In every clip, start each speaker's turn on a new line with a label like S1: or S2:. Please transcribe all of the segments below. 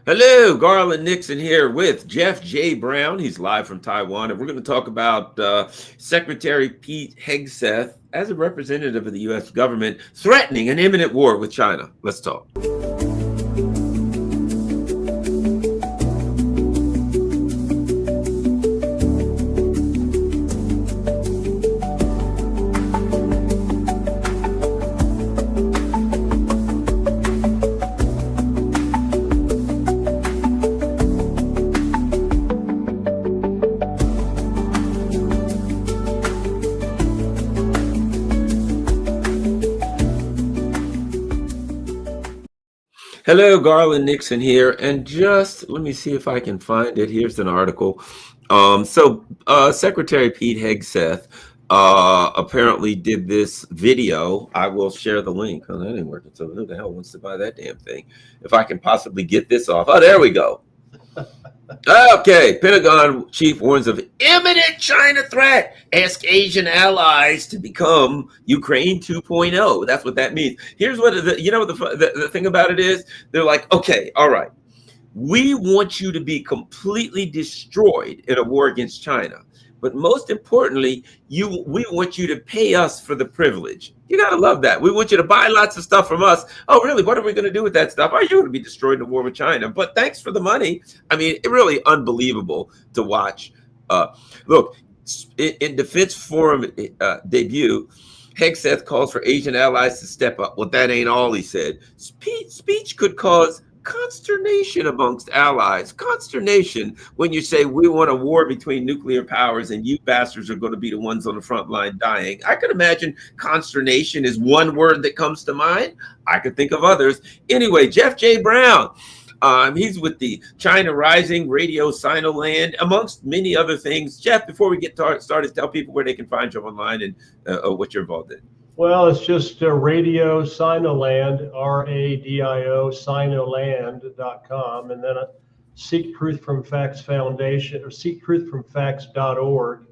S1: Hello, Garland Nixon here with Jeff J. Brown. He's live from Taiwan, and we're going to talk about Secretary Pete Hegseth as a representative of the U.S. government threatening an imminent war with China. Let's talk. Hello, Garland Nixon here, and just let me see if I can find it. Here's an article. Secretary Pete Hegseth apparently did this video. I will share the link. Oh, that ain't working. So who the hell wants to buy that damn thing? If I can possibly get this off. Oh, there we go. Okay, Pentagon chief warns of imminent China threat. Ask Asian allies to become Ukraine 2.0. That's what that means. Here's what the thing about it is. They're like, okay, all right. We want you to be completely destroyed in a war against China. But most importantly, we want you to pay us for the privilege. You got to love that. We want you to buy lots of stuff from us. Oh, really? What are we going to do with that stuff? Are you going to be destroyed in a war with China? But thanks for the money. I mean, it really unbelievable to watch. Look, in Defense Forum debut, Hegseth calls for Asian allies to step up. Well, that ain't all, he said. Speech could cause consternation amongst allies. Consternation when you say we want a war between nuclear powers and you bastards are going to be the ones on the front line dying. I can imagine consternation is one word that comes to mind. I could think of others. Anyway, Jeff J. Brown. He's with the China Rising Radio Sinoland, amongst many other things. Jeff, before we get started, tell people where they can find you online and what you're involved in.
S2: Well, it's just Radio Sinoland, RADIO, Sinoland.com, and then Seek Truth from Facts Foundation, or SeekTruthFromFacts.org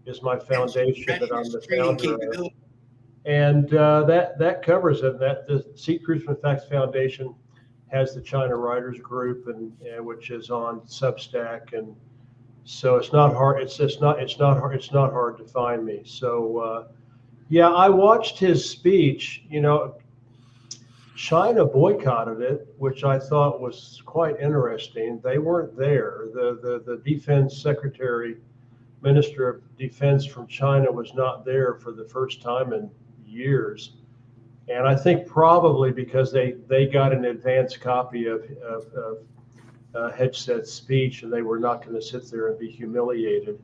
S2: is my foundation that I'm the founder of. And that covers it. The Seek Truth from Facts Foundation has the China Writers Group, and which is on Substack, and so it's not hard. It's not hard to find me. So. Yeah, I watched his speech. China boycotted it, which I thought was quite interesting. They weren't there. The defense secretary, Minister of Defense from China was not there for the first time in years. And I think probably because they got an advance copy of Hegseth's speech, and they were not going to sit there and be humiliated.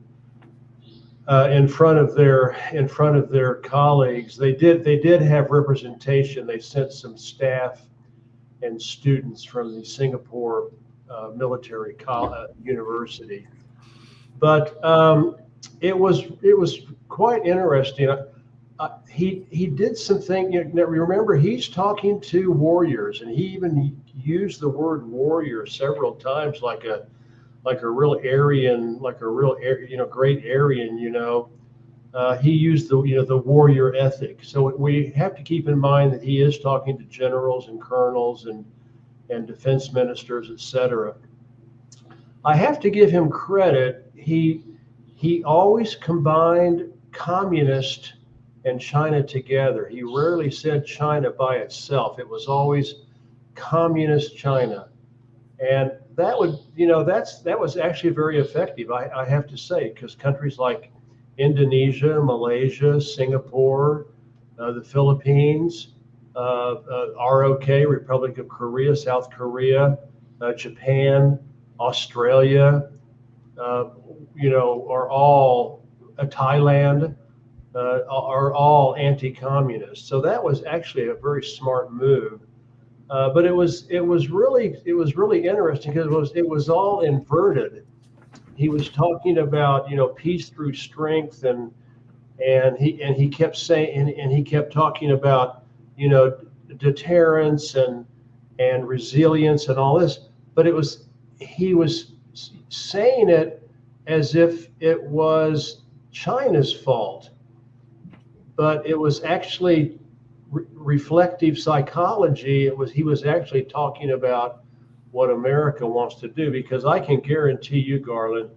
S2: In front of their colleagues. They did have representation. They sent some staff and students from the Singapore military university, but it was quite interesting. He did something. Remember, he's talking to warriors, and he even used the word warrior several times, like a real Aryan, great Aryan, he used the warrior ethic. So we have to keep in mind that he is talking to generals and colonels and defense ministers, etc. I have to give him credit. He always combined communist and China together. He rarely said China by itself. It was always communist China. And that was actually very effective, I have to say, because countries like Indonesia, Malaysia, Singapore, the Philippines, ROK, Republic of Korea, South Korea, Japan, Australia, are all Thailand, are all anti-communist. So that was actually a very smart move. But it was really interesting because it was all inverted. He was talking about peace through strength, and he kept saying and he kept talking about deterrence and resilience and all this. But he was saying it as if it was China's fault, but it was actually reflective psychology. He was actually talking about what America wants to do, because I can guarantee you, Garland,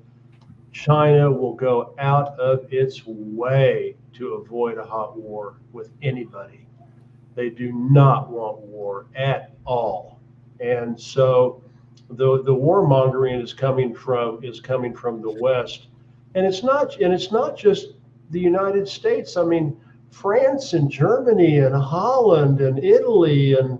S2: China will go out of its way to avoid a hot war with anybody. They do not want war at all. And so the warmongering is coming from the West. And it's not just the United States. I mean, France and Germany and Holland and Italy and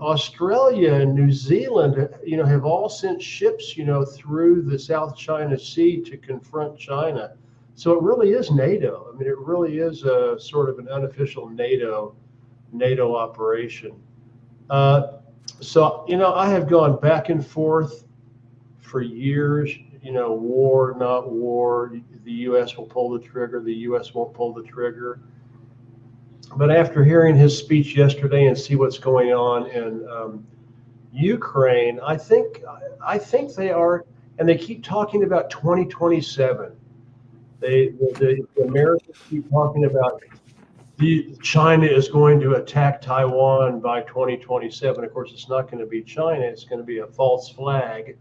S2: Australia and New Zealand, have all sent ships, through the South China Sea to confront China. So it really is NATO. I mean, it really is a sort of an unofficial NATO operation. So I have gone back and forth for years. War, not war. The U.S. will pull the trigger. The U.S. won't pull the trigger. But after hearing his speech yesterday and see what's going on in Ukraine, I think they are, and they keep talking about 2027. The Americans keep talking about China is going to attack Taiwan by 2027. Of course, it's not going to be China. It's going to be a false flag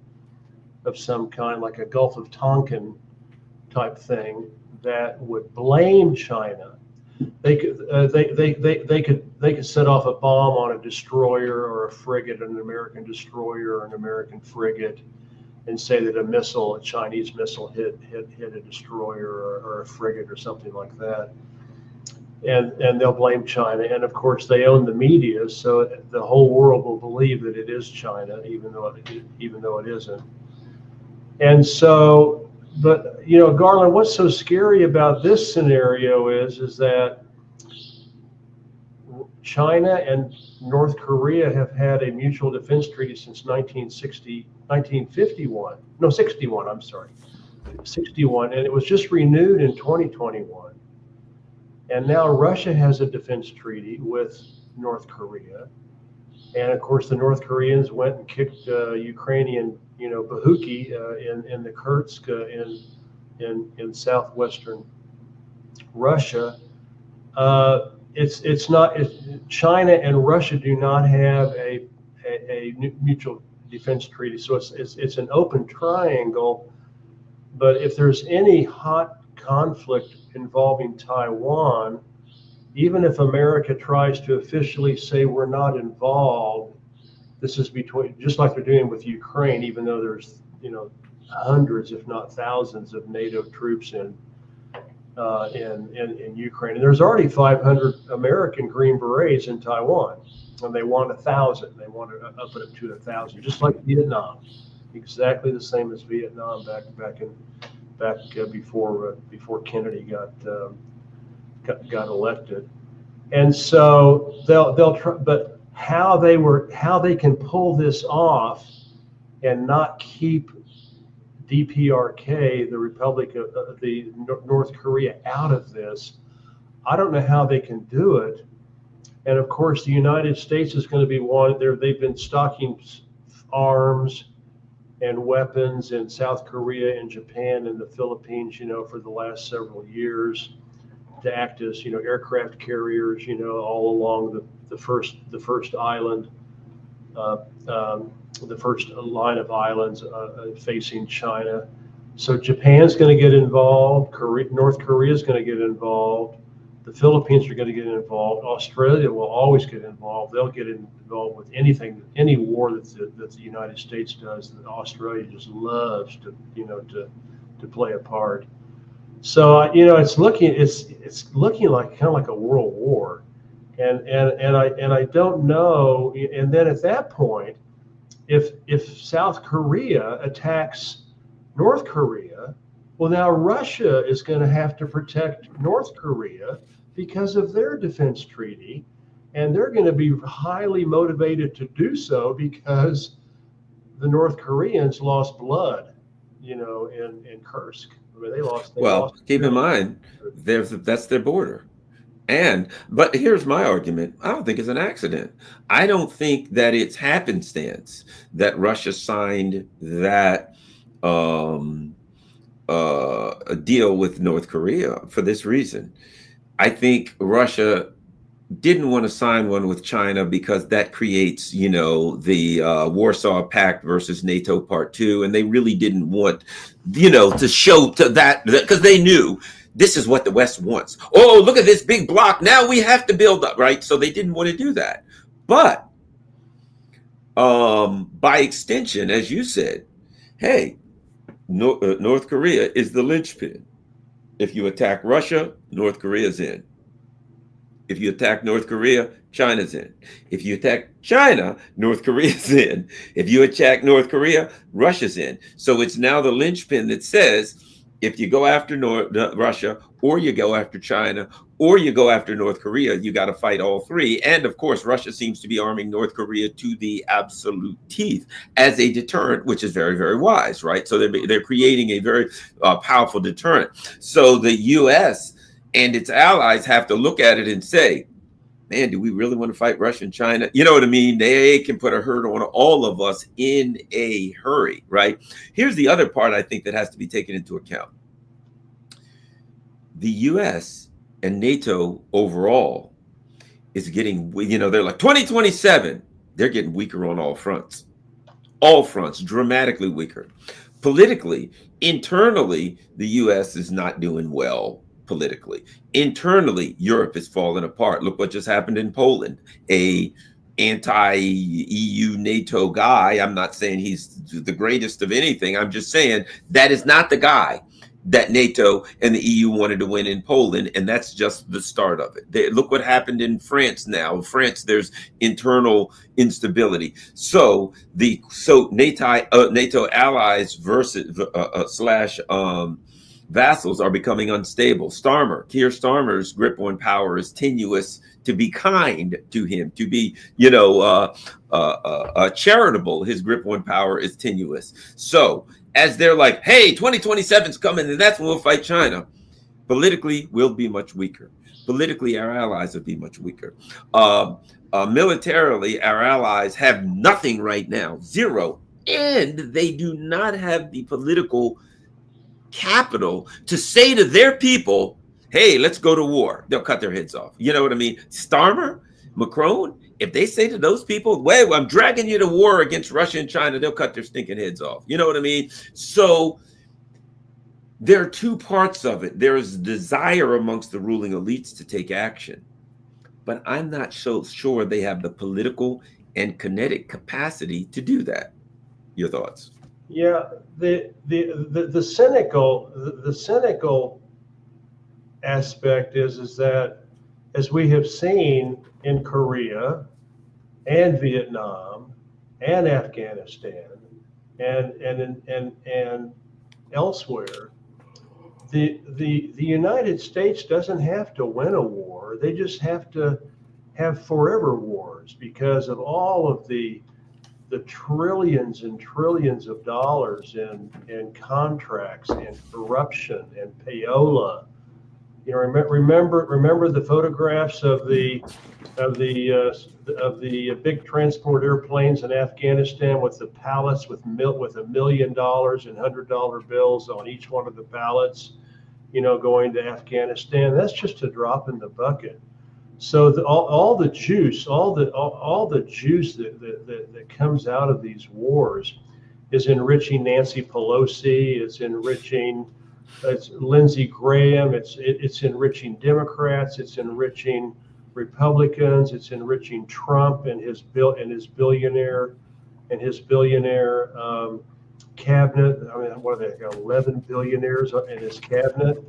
S2: of some kind, like a Gulf of Tonkin type thing that would blame China. They could set off a bomb on a destroyer or a frigate, an American destroyer or an American frigate, and say that a Chinese missile hit a destroyer or a frigate or something like that. And they'll blame China. And of course, they own the media, so the whole world will believe that it is China, even though it isn't. And so, but Garland, what's so scary about this scenario is that China and North Korea have had a mutual defense treaty since 1951. No, 61. I'm sorry, 61, and it was just renewed in 2021. And now Russia has a defense treaty with North Korea. And of course, the North Koreans went and kicked Ukrainian, Bahuki in the Kursk in southwestern Russia. China and Russia do not have a mutual defense treaty, so it's an open triangle. But if there's any hot conflict involving Taiwan, even if America tries to officially say we're not involved, this is just like they're doing with Ukraine, even though there's hundreds, if not thousands, of NATO troops in Ukraine. And there's already 500 American Green Berets in Taiwan, and they want 1,000. They want to up it to 1,000, just like Vietnam, exactly the same as Vietnam back before Kennedy got elected. And so they'll try, but how they can pull this off and not keep DPRK, the Republic of the North Korea, out of this, I don't know how they can do it. And of course, the United States is going to be one there. They've been stocking arms and weapons in South Korea and Japan and the Philippines, for the last several years, to act as, aircraft carriers, all along the first island, the first line of islands facing China. So Japan's going to get involved. North Korea is going to get involved. The Philippines are going to get involved. Australia will always get involved. They'll get involved with anything, any war that the United States does. That Australia just loves to play a part. So it's looking like kind of like a world war, and I don't know. And then at that point, if South Korea attacks North Korea, well, now Russia is going to have to protect North Korea because of their defense treaty, and they're going to be highly motivated to do so because the North Koreans lost blood, in Kursk. I mean, they lost.
S1: Keep in mind, that's their border. But here's my argument. I don't think it's an accident. I don't think that it's happenstance that Russia signed that a deal with North Korea for this reason. I think Russia didn't want to sign one with China because that creates, the Warsaw Pact versus NATO Part 2. And they really didn't want, to show to that because they knew this is what the West wants. Oh, look at this big block. Now we have to build up, right? So they didn't want to do that. But by extension, as you said, hey, North Korea is the linchpin. If you attack Russia, North Korea's in. If you attack North Korea, China's in. If you attack China, North Korea's in. If you attack North Korea, Russia's in. So it's now the linchpin that says, if you go after Russia, or you go after China, or you go after North Korea, you got to fight all three. And of course, Russia seems to be arming North Korea to the absolute teeth as a deterrent, which is very, very wise, right? So they're creating a very powerful deterrent. So the U.S. and its allies have to look at it and say, man, do we really want to fight Russia and China? You know what I mean? They can put a hurt on all of us in a hurry, right? Here's the other part I think that has to be taken into account. The U.S. and NATO overall is getting, they're like 2027, they're getting weaker on all fronts, dramatically weaker. Politically, internally, the U.S. is not doing well. Politically, internally, Europe is falling apart. Look what just happened in Poland. A anti-EU NATO guy. I'm not saying he's the greatest of anything. I'm just saying that is not the guy that NATO and the EU wanted to win in Poland, and that's just the start of it. Look what happened in France now. In France, there's internal instability. So NATO allies versus slash vassals are becoming unstable. Keir Starmer's grip on power is tenuous. To be kind to him, to be, charitable, his grip on power is tenuous. So as they're like, hey, 2027's coming, and that's when we'll fight China. Politically, we'll be much weaker. Politically, our allies will be much weaker. Militarily, our allies have nothing right now, zero, and they do not have the political capital to say to their people, hey, let's go to war. They'll cut their heads off. You know what I mean? Starmer, Macron, if they say to those people, well, I'm dragging you to war against Russia and China, they'll cut their stinking heads off. You know what I mean? So there are two parts of it. There is desire amongst the ruling elites to take action, but I'm not so sure they have the political and kinetic capacity to do that. Your thoughts?
S2: Yeah, the cynical aspect is that, as we have seen in Korea and Vietnam and Afghanistan and elsewhere, the United States doesn't have to win a war. They just have to have forever wars because of all of the trillions and trillions of dollars in contracts and corruption and payola. Remember the photographs of the big transport airplanes in Afghanistan with the pallets with $1 million and $100 bills on each one of the pallets, going to Afghanistan. That's just a drop in the bucket. So all the juice that comes out of these wars is enriching Nancy Pelosi. It's Lindsey Graham. It's enriching Democrats. It's enriching Republicans. It's enriching Trump and his billionaire cabinet. I mean, what are they got? 11 billionaires in his cabinet.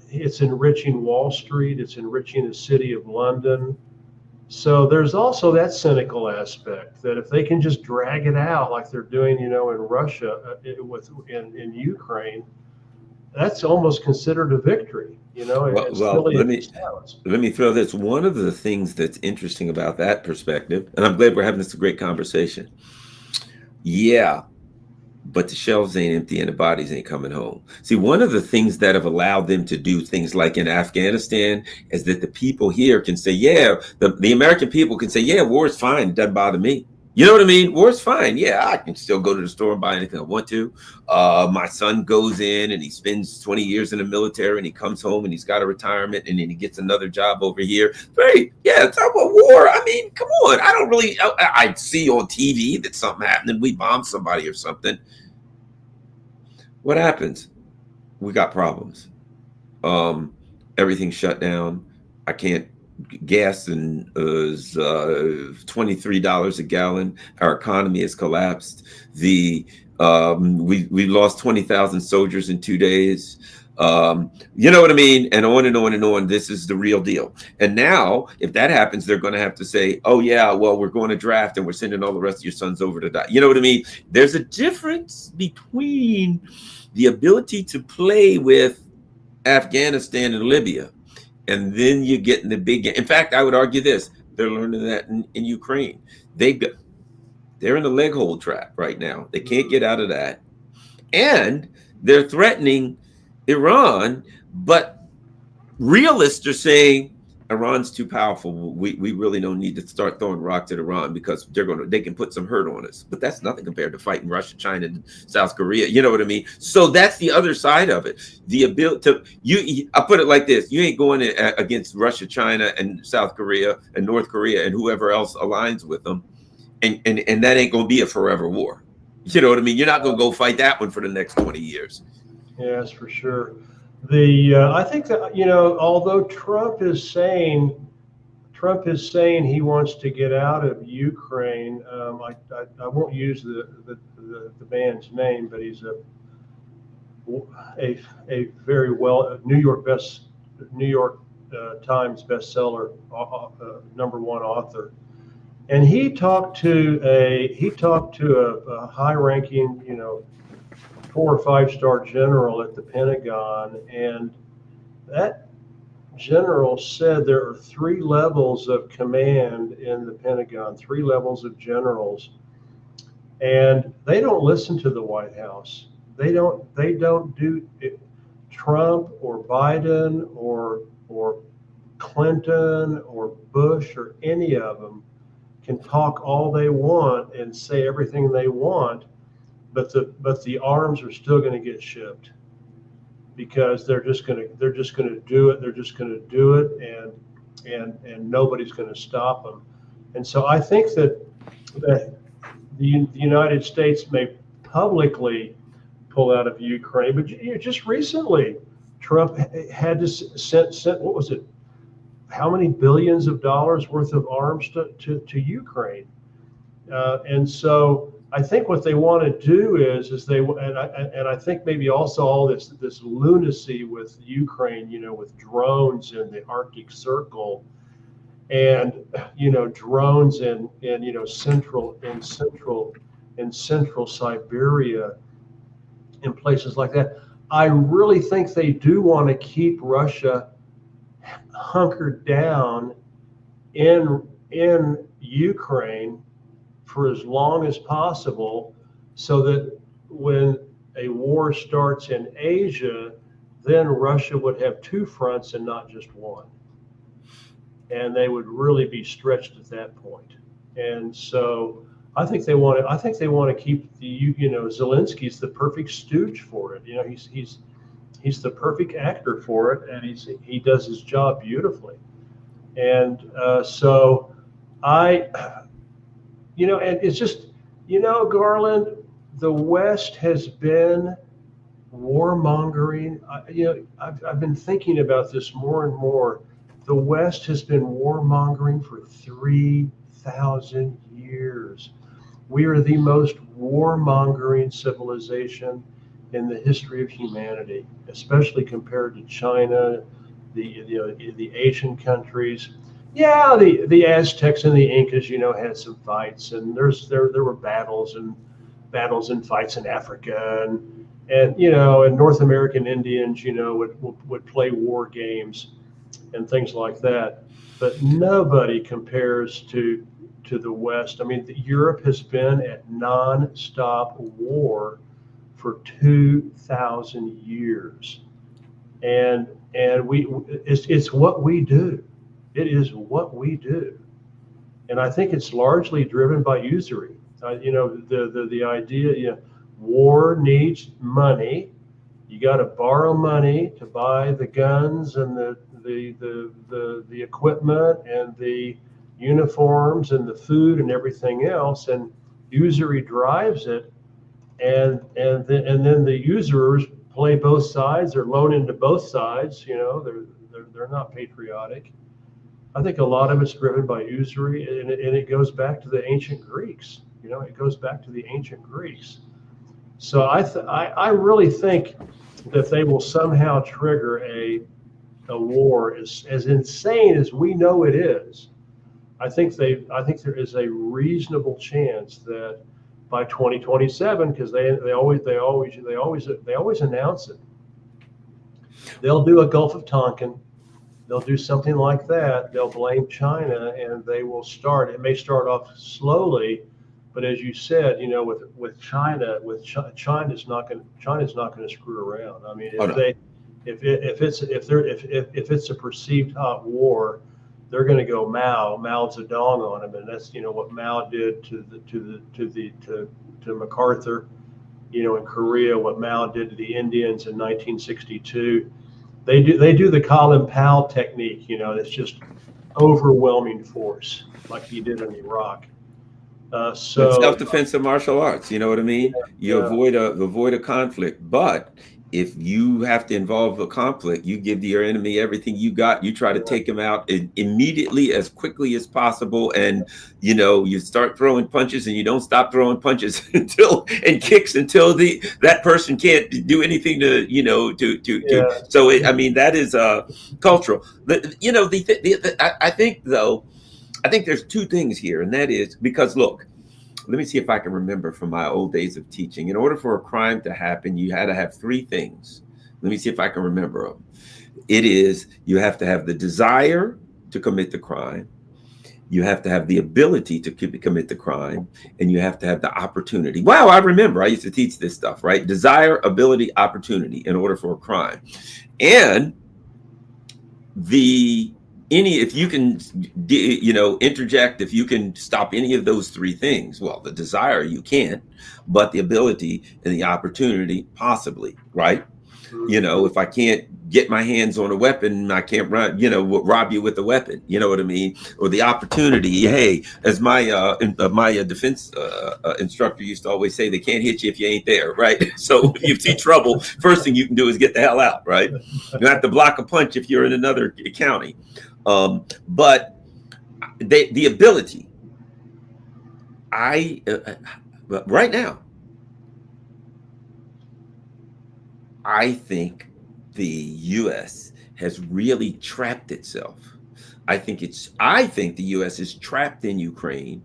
S2: It's enriching Wall Street. It's enriching the city of London. So there's also that cynical aspect that if they can just drag it out like they're doing, in Russia, in Ukraine, that's almost considered a victory.
S1: Let me throw this. One of the things that's interesting about that perspective, and I'm glad we're having this great conversation. Yeah. But the shelves ain't empty and the bodies ain't coming home. See, one of the things that have allowed them to do things like in Afghanistan is that the people here can say, yeah, the American people can say, yeah, war is fine. It doesn't bother me. You know what I mean? War's fine. Yeah, I can still go to the store and buy anything I want to. My son goes in and he spends 20 years in the military and he comes home and he's got a retirement and then he gets another job over here. Great. Yeah, talk about war. I mean, come on. I don't really, I see on TV that something happened and we bombed somebody or something. What happens? We got problems. Everything's shut down. I can't. Gas and is $23 a gallon. Our economy has collapsed. We lost 20,000 soldiers in 2 days. You know what I mean? And on and on and on. This is the real deal. And now, if that happens, they're going to have to say, "Oh yeah, well, we're going to draft and we're sending all the rest of your sons over to die." You know what I mean? There's a difference between the ability to play with Afghanistan and Libya. And then you get in the big game. In fact, I would argue this: they're learning that in Ukraine. They're in the leg hold trap right now. They can't get out of that, and they're threatening Iran. But realists are saying Iran's too powerful. We really don't need to start throwing rocks at Iran because they can put some hurt on us. But that's nothing compared to fighting Russia, China, and South Korea. You know what I mean? So that's the other side of it. The ability to I put it like this: you ain't going against Russia, China, and South Korea and North Korea and whoever else aligns with them, and that ain't gonna be a forever war. You know what I mean? You're not gonna go fight that one for the next 20 years.
S2: Yes, for sure. I think that, although Trump is saying he wants to get out of Ukraine. I won't use the man's name, but he's a very well New York Times bestseller, #1 author, and he talked to a high-ranking, 4 or 5-star general at the Pentagon, and that general said there are 3 levels of command in the Pentagon, 3 levels of generals, and they don't listen to the White House. They don't do it. Trump or Biden or Clinton or Bush or any of them can talk all they want and say everything they want, but the arms are still going to get shipped because they're just going to do it. They're just going to do it, and nobody's going to stop them. And so I think that the United States may publicly pull out of Ukraine, but just recently Trump had to send what was it? How many billions of dollars worth of arms to Ukraine? And so I think what they want to do is I think maybe also all this lunacy with Ukraine, with drones in the Arctic Circle, and drones in central Siberia, in places like that. I really think they do want to keep Russia hunkered down in Ukraine for as long as possible, so that when a war starts in Asia, then Russia would have 2 fronts and not just one, and they would really be stretched at that point. And so I think they want to keep Zelensky's the perfect stooge for it. He's the perfect actor for it, and he does his job beautifully. And so and it's just, Garland, the West has been warmongering. I've been thinking about this more and more. The West has been warmongering for 3,000 years. We are the most warmongering civilization in the history of humanity, especially compared to China, the Asian countries. Yeah, the Aztecs and the Incas, had some fights, and there were battles and fights in Africa, and North American Indians, would play war games and things like that. But nobody compares to the West. I mean, Europe has been at non-stop war for 2,000 years, and it's what we do. It is what we do. And I think it's largely driven by usury. The idea, war needs money. You got to borrow money to buy the guns and the equipment and the uniforms and the food and everything else, and usury drives it, and then the usurers play both sides. They're loaned into both sides. They're not patriotic. I think a lot of it's driven by usury, and it goes back to the ancient Greeks. It goes back to the ancient Greeks. So I really think that they will somehow trigger a war as insane as we know it is. I think there is a reasonable chance that by 2027, because they always announce it, they'll do a Gulf of Tonkin. They'll do something like that. They'll blame China, and they will start. It may start off slowly, but as you said, with China, China's not going to screw around. I mean, if it's a perceived hot war, they're going to go Mao Zedong on them, and that's what Mao did to MacArthur, in Korea, what Mao did to the Indians in 1962. They do the Colin Powell technique, it's just overwhelming force, like he did in Iraq. So
S1: it's self-defense and martial arts. You know what I mean? You avoid a conflict, but if you have to involve a conflict, you give your enemy everything you got. You try to take him out immediately, as quickly as possible, and you start throwing punches, and you don't stop throwing punches and kicks until that person can't do anything to. So that is cultural. I think there's two things here, and that is because look. Let me see if I can remember from my old days of teaching. In order for a crime to happen, you had to have three things. Let me see if I can remember them. It is, you have to have the desire to commit the crime. You have to have the ability to commit the crime, and you have to have the opportunity. Wow, I remember. I used to teach this stuff, right? Desire, ability, opportunity in order for a crime. And if you can, interject, if you can stop any of those three things, well, the desire you can't, but the ability and the opportunity possibly, right? If I can't get my hands on a weapon, I can't rob you with a weapon. You know what I mean? Or the opportunity. Hey, as my defense instructor used to always say, they can't hit you if you ain't there, right? So if you see trouble, first thing you can do is get the hell out, right? You have to block a punch if you're in another county. But the ability, right now, I think the U.S. has really trapped itself. I think the U.S. is trapped in Ukraine.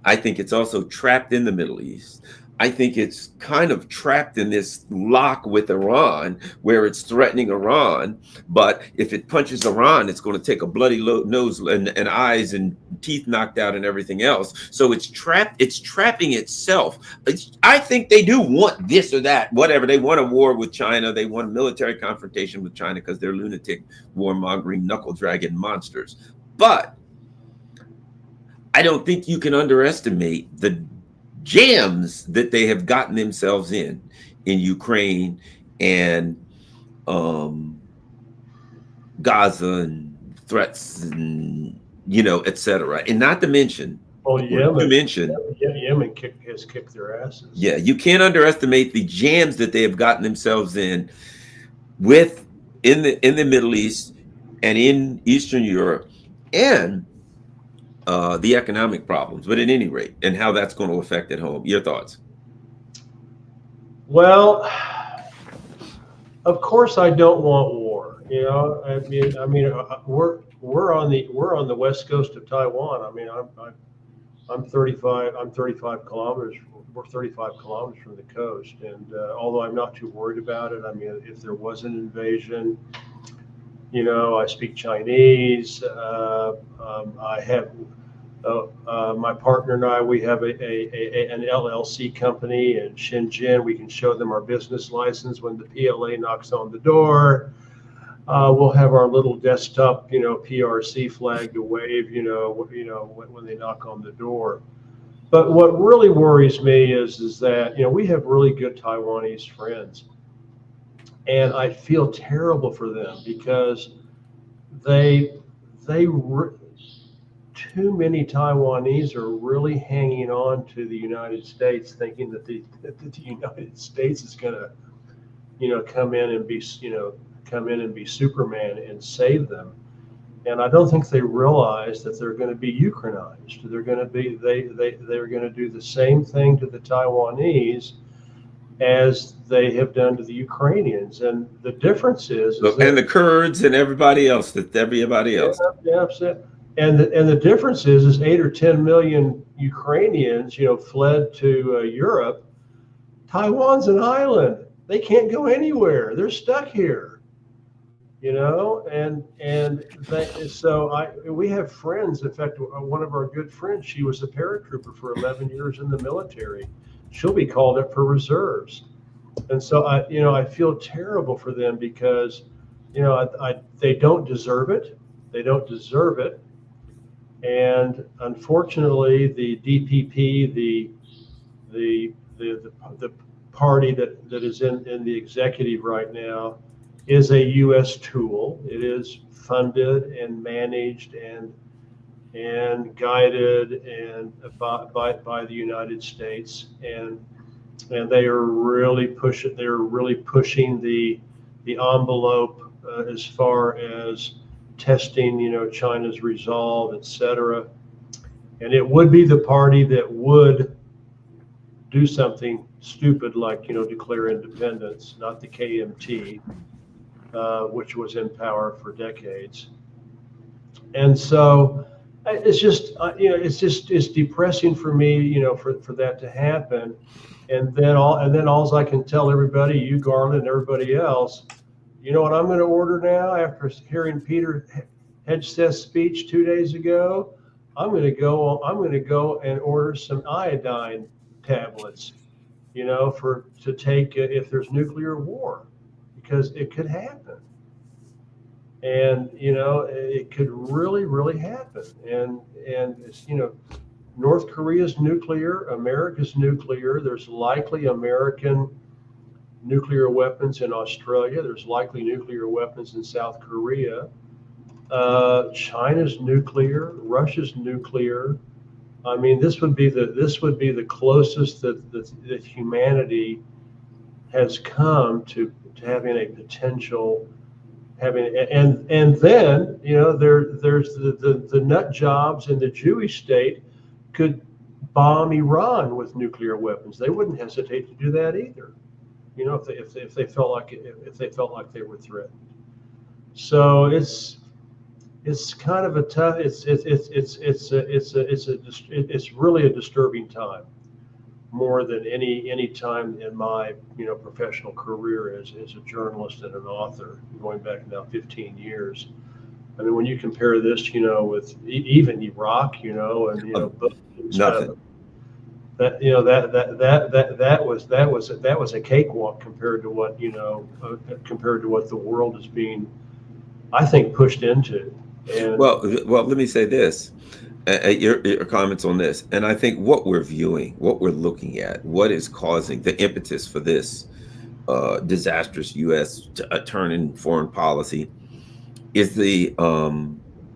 S1: I think it's also trapped in the Middle East. I think it's kind of trapped in this lock with Iran, where it's threatening Iran. But if it punches Iran, it's going to take a bloody nose and eyes and teeth knocked out and everything else. So it's trapped. It's trapping itself. I think they do want this or that, whatever. They want a war with China. They want a military confrontation with China because they're lunatic, warmongering, knuckle-dragging monsters. But I don't think you can underestimate the jams that they have gotten themselves in Ukraine and Gaza and threats and etc. And not to mention,
S2: Yemen has kicked their asses.
S1: Yeah, you can't underestimate the jams that they have gotten themselves in in the Middle East and in Eastern Europe, and the economic problems, but at any rate, and how that's going to affect at home. Your thoughts?
S2: Well, of course, I don't want war. We're on the west coast of Taiwan. I mean, I'm 35 kilometers. We're 35 kilometers from the coast, and although I'm not too worried about it, I mean, if there was an invasion, I speak Chinese. I have my partner and I. We have an LLC company in Shenzhen. We can show them our business license when the PLA knocks on the door. We'll have our little desktop, PRC flag to wave, when they knock on the door. But what really worries me is that, we have really good Taiwanese friends, and I feel terrible for them because they too many Taiwanese are really hanging on to the United States, thinking that the United States is going to, come in and be Superman and save them. And I don't think they realize that they're going to be Ukrainized. They're going to be they're going to do the same thing to the Taiwanese as they have done to the Ukrainians. And the difference is
S1: and the Kurds and everybody else.
S2: Yeah. And the difference is 8 or 10 million Ukrainians, fled to Europe. Taiwan's an island. They can't go anywhere. They're stuck here. We have friends. In fact, one of our good friends, she was a paratrooper for 11 years in the military. She'll be called up for reserves. And so I feel terrible for them because, they don't deserve it. They don't deserve it. And unfortunately, the DPP, the party that is in the executive right now, is a U.S. tool. It is funded and managed and guided and by the United States, and they are really pushing. They're really pushing the envelope as far as testing, China's resolve, etc. And it would be the party that would do something stupid like, declare independence, not the KMT. Which was in power for decades. And so it's just, it's depressing for me, for that to happen. And then all I can tell everybody, you, Garland, and everybody else, you know what I'm going to order now after hearing Peter Hegseth's speech 2 days ago? I'm going to go and order some iodine tablets, to take if there's nuclear war. Because it could happen, and it could really, really happen. And it's, North Korea's nuclear, America's nuclear. There's likely American nuclear weapons in Australia. There's likely nuclear weapons in South Korea. China's nuclear, Russia's nuclear. I mean, this would be the closest that humanity has come to having a potential and then there's the nut jobs in the Jewish state could bomb Iran with nuclear weapons. They wouldn't hesitate to do that either, if they felt like they were threatened. So it's kind of a tough. It's really a disturbing time, more than any time in my professional career as a journalist and an author, going back now 15 years. I mean, when you compare this, with even Iraq, and
S1: nothing.
S2: That was a cakewalk compared to what the world is being, I think, pushed into. And
S1: well, let me say this. Your comments on this, and I think what we're viewing, what we're looking at, what is causing the impetus for this disastrous U.S. turn in foreign policy is the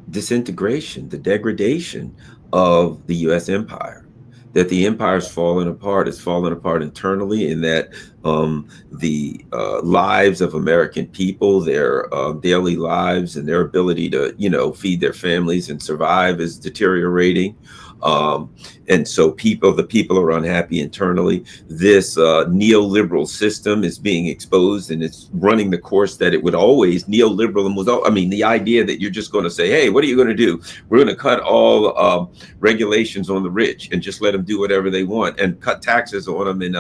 S1: disintegration, the degradation of the U.S. empire. That the empire is falling apart. It's falling apart internally, in that the lives of American people, their daily lives, and their ability to, feed their families and survive is deteriorating. And so the people are unhappy internally. This neoliberal system is being exposed, and it's running the course that it would always. Neoliberalism was, the idea that you're just going to say, hey, what are you going to do? We're going to cut all regulations on the rich and just let them do whatever they want, and cut taxes on them, and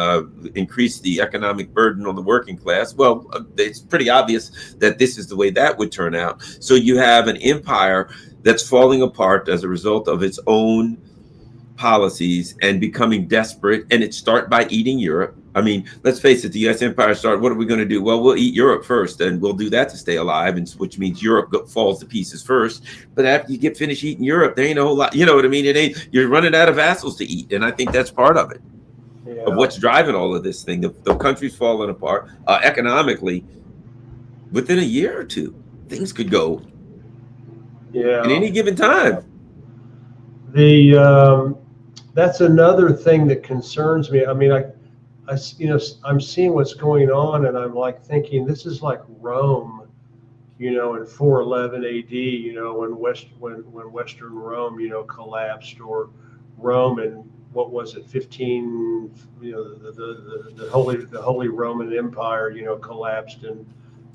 S1: increase the economic burden on the working class. Well, it's pretty obvious that this is the way that would turn out. So you have an empire that's falling apart as a result of its own policies and becoming desperate, and it starts by eating Europe. I mean, let's face it, the U.S. empire started. What are we going to do? Well, we'll eat Europe first, and we'll do that to stay alive, and which means Europe falls to pieces first. But after you get finished eating Europe, there ain't a whole lot. You know what I mean? It ain't. You're running out of vassals to eat, and I think that's part of it, of what's driving all of this thing. The country's falling apart economically. Within a year or two, things could go.
S2: Yeah.
S1: At any given time.
S2: That's another thing that concerns me. I mean, I'm seeing what's going on, and I'm like thinking this is like Rome, in 411 AD, when Western Rome, collapsed, or Rome in what was it, 15, the Holy Roman Empire, collapsed, and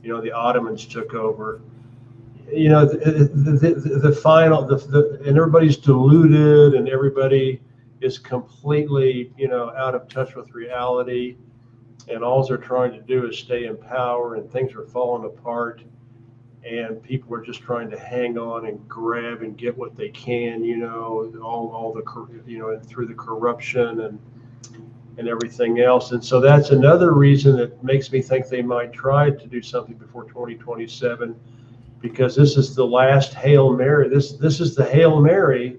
S2: the Ottomans took over. The final, and everybody's deluded, and everybody is completely, out of touch with reality, and all they're trying to do is stay in power, and things are falling apart, and people are just trying to hang on and grab and get what they can, all the, through the corruption and everything else. And so that's another reason that makes me think they might try to do something before 2027, because this is the last Hail Mary. This is the Hail Mary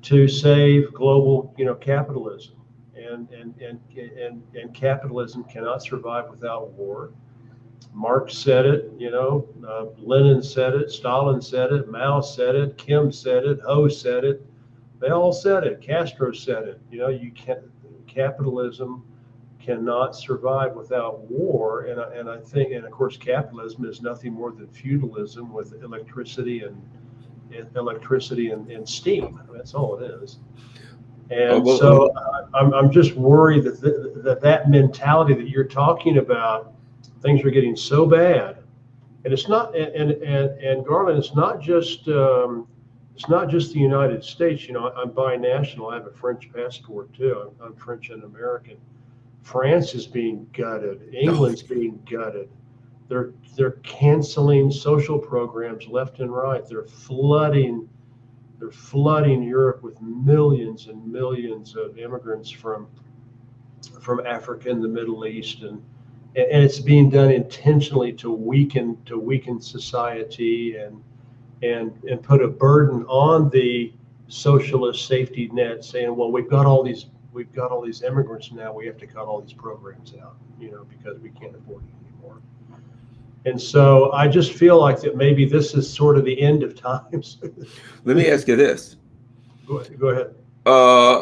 S2: to save global, capitalism, and capitalism cannot survive without war. Marx said it, Lenin said it, Stalin said it, Mao said it, Kim said it, Ho said it. They all said it. Castro said it. Capitalism cannot survive without war, and I think, and of course, capitalism is nothing more than feudalism with electricity and steam. That's all it is. And so I'm just worried that mentality that you're talking about, things are getting so bad, and it's not, and Garland, it's not just the United States. I'm binational. I have a French passport too. I'm French and American. France is being gutted. England's being gutted. They're canceling social programs left and right. They're flooding Europe with millions and millions of immigrants from Africa and the Middle East, and it's being done intentionally to weaken society and put a burden on the socialist safety net, saying, well, we've got all these immigrants now, we have to cut all these programs out, because we can't afford it anymore. And so I just feel like that maybe this is sort of the end of times.
S1: Let me ask you this.
S2: Go ahead.
S1: I'm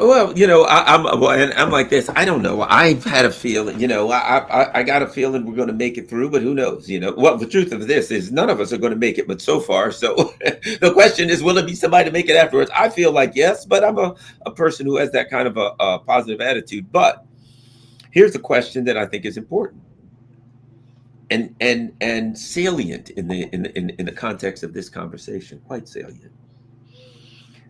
S1: like this. I don't know. I've had a feeling, I got a feeling we're going to make it through, but who knows? Well, the truth of this is none of us are going to make it, but so far. So the question is, will it be somebody to make it afterwards? I feel like yes, but I'm a person who has that kind of a positive attitude. But here's the question that I think is important and salient in the context of this conversation, quite salient.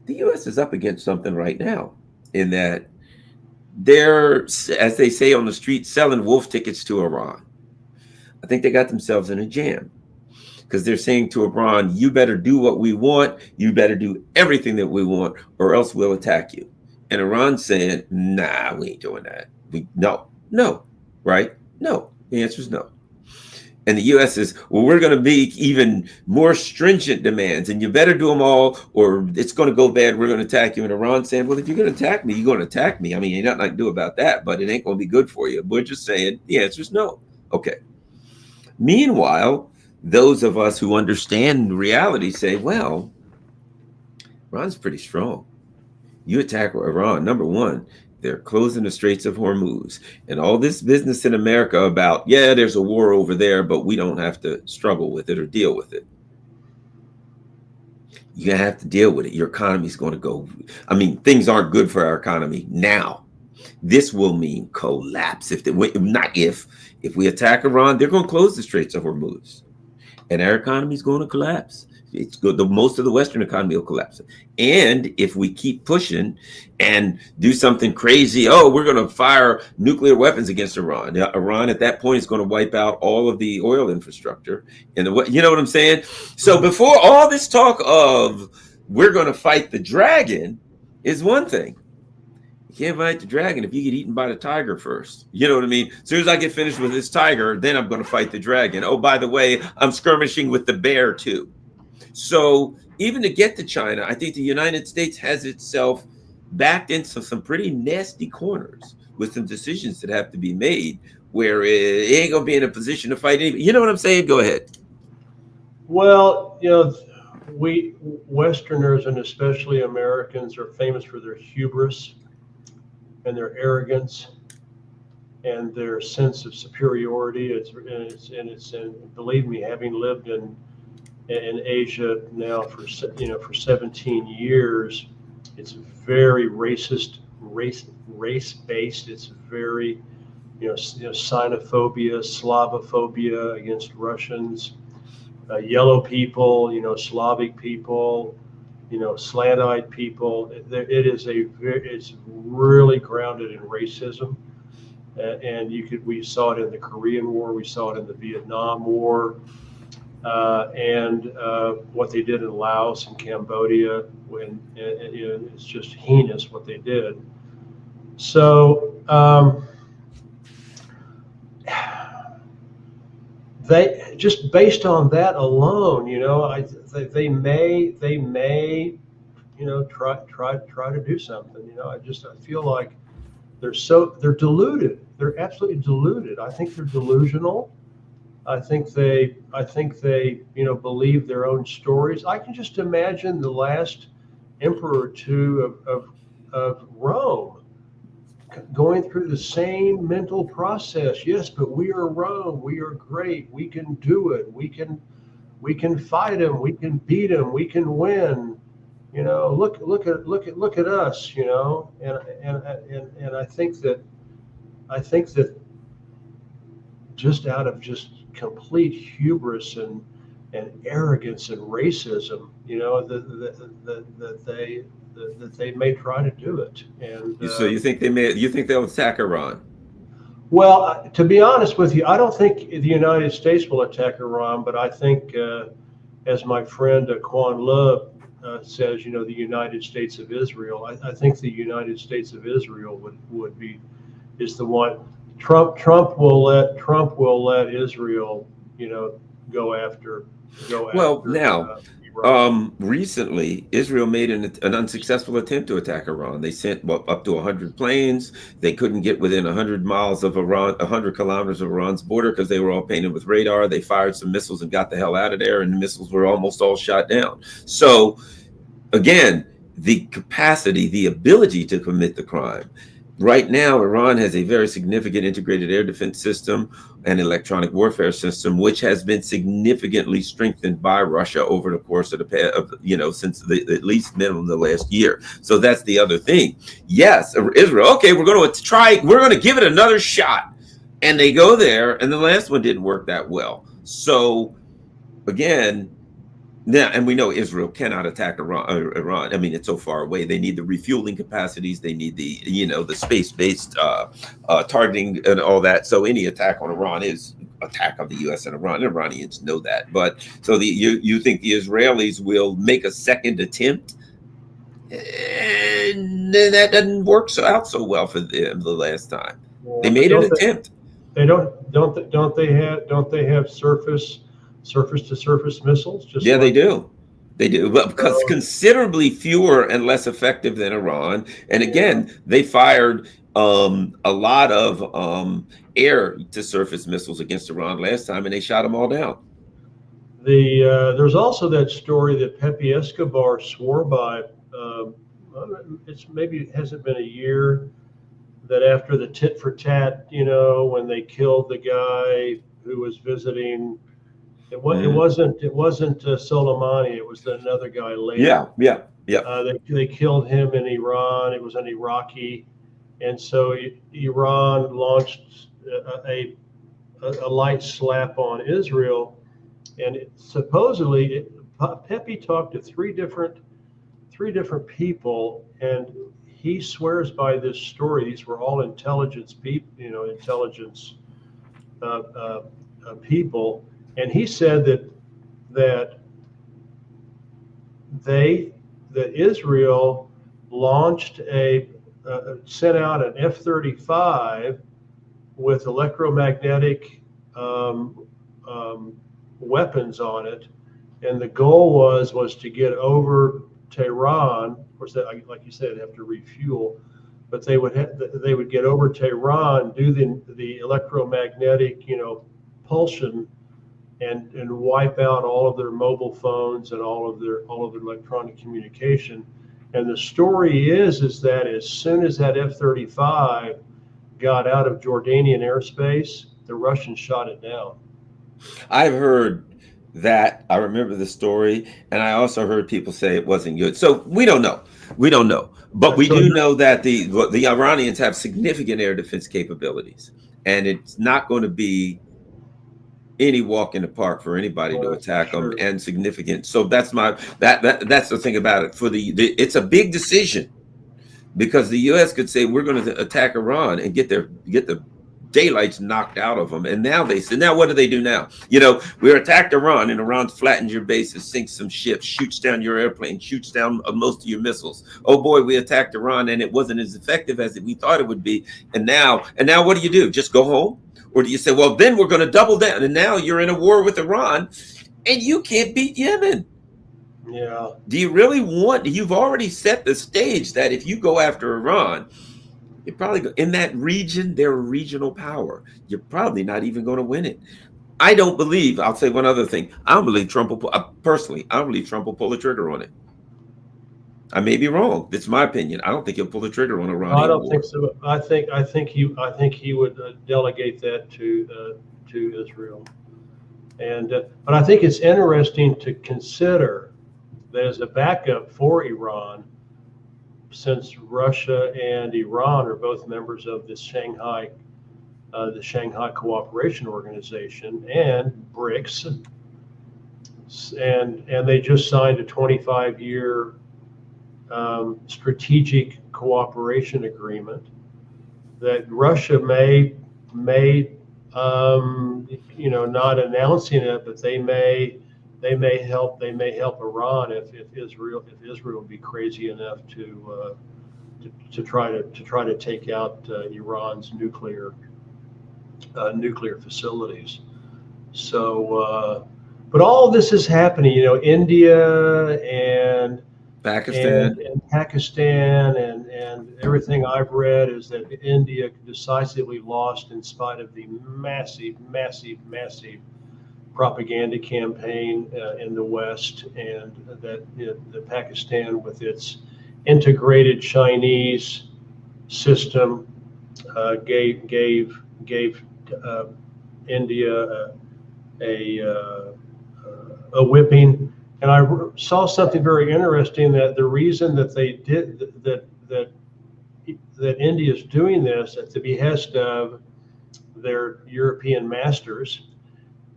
S1: The U.S. is up against something right now, in that they're, as they say on the street, selling wolf tickets to Iran. I think they got themselves in a jam, because they're saying to Iran, you better do what we want, you better do everything that we want, or else we'll attack you. And Iran's saying, nah, we ain't doing that. No, right? No. The answer is no. And the U.S. is, well, we're going to make even more stringent demands, and you better do them all, or it's going to go bad. We're going to attack you. And Iran saying, well, if you're going to attack me, you're going to attack me. I mean, ain't nothing I can do about that, but it ain't going to be good for you. We're just saying the answer is no. Okay. Meanwhile, those of us who understand reality say, well, Iran's pretty strong. You attack Iran, number one, they're closing the Straits of Hormuz, and all this business in America about, yeah, there's a war over there, but we don't have to struggle with it or deal with it. You're going to have to deal with it. Your economy's going to go. I mean, things aren't good for our economy now. This will mean collapse. If we attack Iran, they're going to close the Straits of Hormuz, and our economy is going to collapse. It's good. Most of the Western economy will collapse. And if we keep pushing and do something crazy, we're going to fire nuclear weapons against Iran. Now, Iran at that point is going to wipe out all of the oil infrastructure. You know what I'm saying? So before all this talk of we're going to fight the dragon is one thing. You can't fight the dragon if you get eaten by the tiger first. You know what I mean? As soon as I get finished with this tiger, then I'm going to fight the dragon. Oh, by the way, I'm skirmishing with the bear too. So even to get to China, I think the United States has itself backed into some pretty nasty corners with some decisions that have to be made where it ain't going to be in a position to fight anybody. You know what I'm saying? Go ahead.
S2: Well, we Westerners and especially Americans are famous for their hubris and their arrogance and their sense of superiority. And believe me, having lived in Asia now for 17 years, it's very racist, race based. It's very Sinophobia, Slavophobia against Russians, yellow people, Slavic people, slant-eyed people. It's really grounded in racism, and we saw it in the Korean War, we saw it in the Vietnam War, and what they did in Laos and Cambodia. It's just heinous what they did. So they just based on that alone, they may try to do something. I feel like they're deluded. They're absolutely deluded. I think they're delusional. I think they believe their own stories. I can just imagine the last emperor or two of Rome going through the same mental process. Yes, but we are Rome. We are great. We can do it. We can fight them. We can beat them. We can win. Look at us. And I think that just out of just complete hubris and arrogance and racism, that they may try to do it. And
S1: so you think they'll attack Iran?
S2: Well, to be honest with you, I don't think the United States will attack Iran, but I think, as my friend Quan Le says, the United States of Israel. I think the United States of Israel is the one. Trump will let Israel, go after.
S1: Well, now, recently, Israel made an unsuccessful attempt to attack Iran. They sent up to 100 planes. They couldn't get within 100 miles of Iran, 100 kilometers of Iran's border because they were all painted with radar. They fired some missiles and got the hell out of there, and the missiles were almost all shot down. So, again, the capacity, the ability to commit the crime. Right now, Iran has a very significant integrated air defense system and electronic warfare system, which has been significantly strengthened by Russia over the course of since at least minimum the last year. So that's the other thing. Yes, Israel. Okay, we're going to give it another shot, and they go there, and the last one didn't work that well. So again. Yeah, and we know Israel cannot attack Iran. I mean, it's so far away. They need the refueling capacities. They need the space-based targeting and all that. So any attack on Iran is attack on the U.S. and Iran. Iranians know that. But so you think the Israelis will make a second attempt? And that doesn't work out so well for them the last time. They made an attempt.
S2: They don't they have surface to surface missiles?
S1: They do, but because considerably fewer and less effective than Iran. And again, they fired a lot of air to surface missiles against Iran last time, and they shot them all down.
S2: There's also that story that Pepe Escobar swore by. It hasn't been a year, that after the tit for tat, when they killed the guy who was visiting. It wasn't Soleimani. It was another guy later.
S1: Yeah.
S2: They killed him in Iran. It was an Iraqi, and so Iran launched a light slap on Israel, and supposedly Pepe talked to three different people, and he swears by this story. These were all intelligence people, people. And he said that Israel launched a sent out an F-35 with electromagnetic weapons on it, and the goal was to get over Tehran. Of course, that, like you said, they'd have to refuel, but they would get over Tehran, do the electromagnetic, pulsion, and wipe out all of their mobile phones and all of their electronic communication. And the story is that as soon as that F-35 got out of Jordanian airspace, the Russians shot it down.
S1: I've heard that. I remember the story, and I also heard people say it wasn't good. So we don't know. But we do know that the Iranians have significant air defense capabilities, and it's not going to be any walk in the park for anybody to attack them, and significant. So that's that's the thing about it. It's a big decision, because the U.S. could say we're going to attack Iran and get the daylights knocked out of them. And now they say, now what do they do now? We attacked Iran, and Iran flattens your bases, sinks some ships, shoots down your airplane, shoots down most of your missiles. Oh boy, we attacked Iran and it wasn't as effective as we thought it would be. And now what do? Just go home? Or do you say, well, then we're going to double down, and now you're in a war with Iran and you can't beat Yemen?
S2: Yeah.
S1: Do you really want? You've already set the stage that if you go after Iran, you're probably in that region. They're a regional power. You're probably not even going to win it. I don't believe. I'll say one other thing. I don't believe Trump will. Personally, I don't believe Trump will pull the trigger on it. I may be wrong. That's my opinion. I don't think he'll pull the trigger on Iran.
S2: I don't think so. I think he would delegate that to Israel. And but I think it's interesting to consider that as a backup for Iran, since Russia and Iran are both members of the Shanghai Cooperation Organization and BRICS, and they just signed a 25-year strategic cooperation agreement, that Russia may not announcing it, but they may help Iran if Israel would be crazy enough to try to take out Iran's nuclear facilities. So, but all of this is happening. India and
S1: Pakistan
S2: and everything I've read is that India decisively lost in spite of the massive propaganda campaign in the West, and that the Pakistan, with its integrated Chinese system, gave India a whipping. And I saw something very interesting, that the reason that they did that India is doing this at the behest of their European masters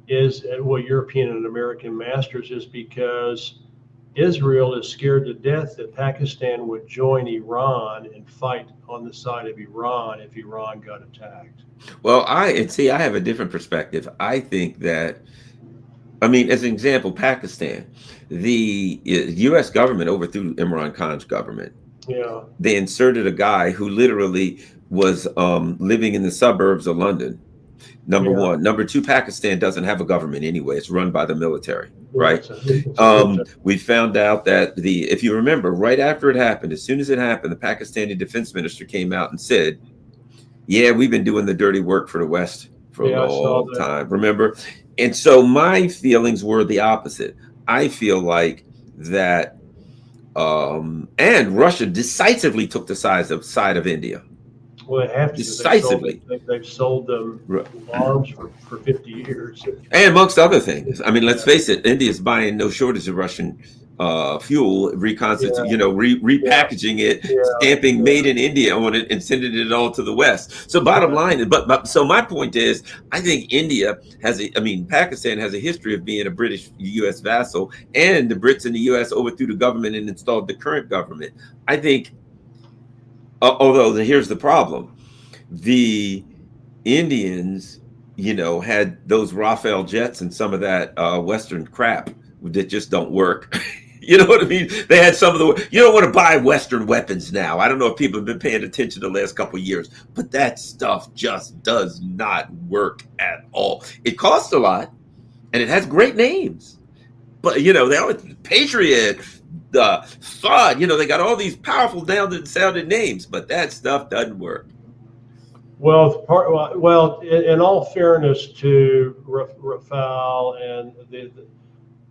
S2: European and American masters, is because Israel is scared to death that Pakistan would join Iran and fight on the side of Iran if Iran got attacked.
S1: Well, I have a different perspective. I think that, as an example, Pakistan, the U.S. government overthrew Imran Khan's government.
S2: Yeah.
S1: They inserted a guy who literally was living in the suburbs of London. Number one. Number two, Pakistan doesn't have a government anyway. It's run by the military, right? We found out that if you remember, right after it happened, as soon as it happened, the Pakistani defense minister came out and said, yeah, we've been doing the dirty work for the West for a long time, remember? And so my feelings were the opposite. I feel like that, and Russia decisively took the side of India.
S2: Well, they have to.
S1: Decisively.
S2: They've sold them arms for 50 years.
S1: And amongst other things. Let's face it, India's buying no shortage of Russian fuel, repackaging it, stamping made in India on it, and sending it all to the West. So bottom line, so my point is, I think India Pakistan has a history of being a British U.S. vassal, and the Brits and the U.S. overthrew the government and installed the current government. I think, although here's the problem, the Indians, had those Rafale jets and some of that Western crap that just don't work. You know what I mean? They had some of the. You don't want to buy Western weapons now. I don't know if people have been paying attention the last couple of years, but that stuff just does not work at all. It costs a lot, and it has great names. But they always Patriot, Thought. They got all these powerful sounding names, but that stuff doesn't work.
S2: Well, in all fairness to Rafale, and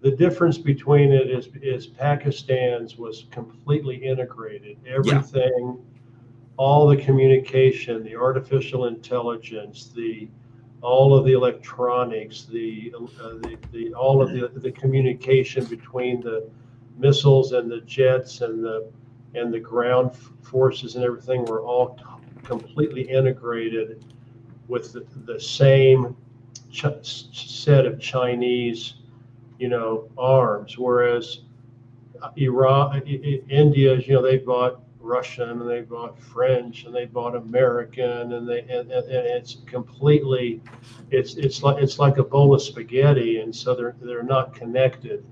S2: the difference between it is Pakistan's was completely integrated. Everything, all the communication, the artificial intelligence, all of the electronics, all of the communication between the missiles and the jets and the ground forces and everything were all completely integrated with the same set of Chinese, arms. Whereas Iran, India, they bought Russian and they bought French and they bought American, and it's completely, it's like a bowl of spaghetti, and so they're not connected.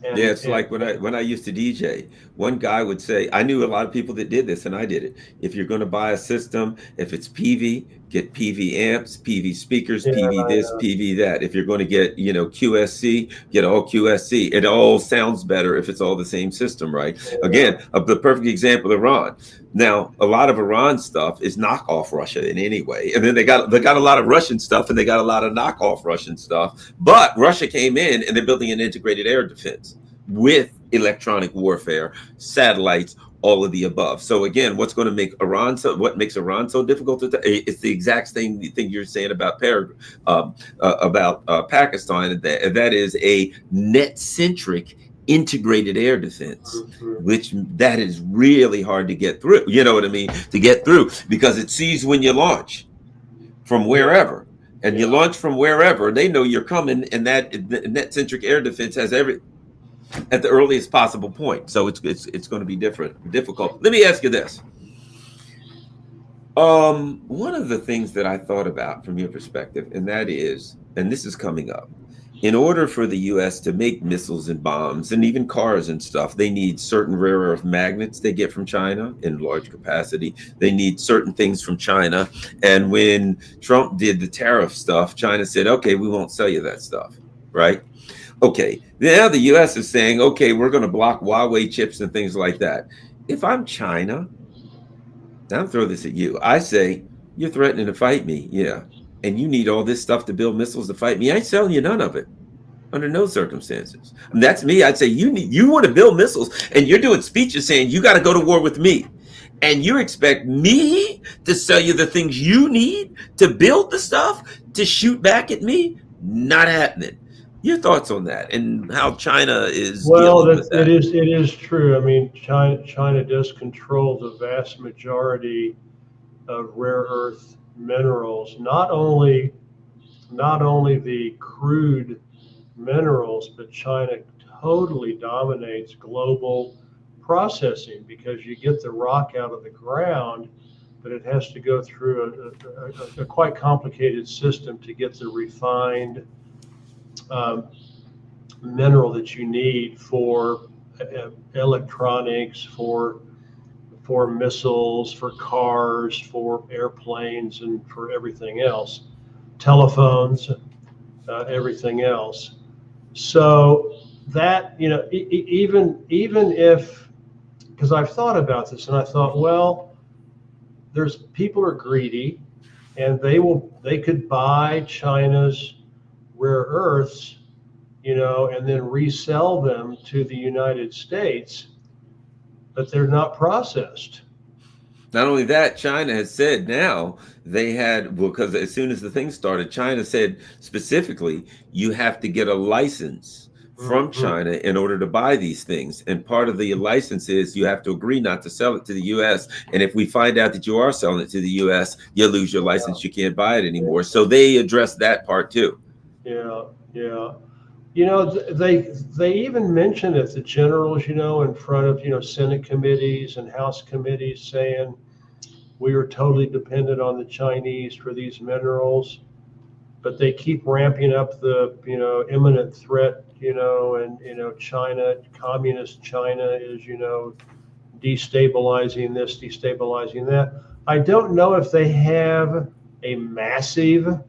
S1: It's like when I used to DJ, one guy would say, I knew a lot of people that did this, and I did it. If you're going to buy a system, if it's PV, get PV amps, PV speakers, PV this, PV that. If you're going to get, QSC, get all QSC. It all sounds better if it's all the same system, right? Yeah. Again, the perfect example, Iran. Now, a lot of Iran stuff is knockoff Russia in any way. And then they got a lot of Russian stuff, and they got a lot of knockoff Russian stuff. But Russia came in, and they're building an integrated air defense with electronic warfare, satellites, all of the above. So again, what makes Iran so difficult? It's the exact same thing you're saying about Pakistan, and that is a net-centric integrated air defense, which that is really hard to get through. You know what I mean? To get through, because it sees when you launch from wherever, and you launch from wherever, they know you're coming, and that net-centric air defense has at the earliest possible point. So it's going to be difficult. Let me ask you this. One of the things that I thought about from your perspective, and that is, and this is coming up, in order for the U.S. to make missiles and bombs and even cars and stuff, they need certain rare earth magnets they get from China in large capacity. They need certain things from China. And when Trump did the tariff stuff, China said, okay, we won't sell you that stuff, right? Okay, now the U.S. is saying, okay, we're going to block Huawei chips and things like that. If I'm China, I'll throw this at you. I say, you're threatening to fight me, yeah, and you need all this stuff to build missiles to fight me. I ain't selling you none of it under no circumstances. And that's me. I'd say, you want to build missiles, and you're doing speeches saying you got to go to war with me, and you expect me to sell you the things you need to build the stuff to shoot back at me? Not happening. Your thoughts on that and how China is dealing with that?
S2: It is true. I mean, China does control the vast majority of rare earth minerals. Not only the crude minerals, but China totally dominates global processing, because you get the rock out of the ground, but it has to go through a quite complicated system to get the refined mineral that you need for electronics, for missiles, for cars, for airplanes, and for everything else, telephones, everything else. So that, even if, because I've thought about this, and I thought, well, people are greedy, and they could buy China's rare earths, and then resell them to the United States, but they're not processed.
S1: Not only that, China has said now because as soon as the thing started, China said specifically, you have to get a license from China in order to buy these things. And part of the license is you have to agree not to sell it to the U.S. And if we find out that you are selling it to the U.S., you lose your license. You can't buy it anymore. So they address that part too.
S2: Yeah. They even mentioned it, the generals, in front of, Senate committees and House committees, saying we are totally dependent on the Chinese for these minerals. but they keep ramping up the, imminent threat, and, China, communist China is, destabilizing this, destabilizing that. I don't know if they have a massive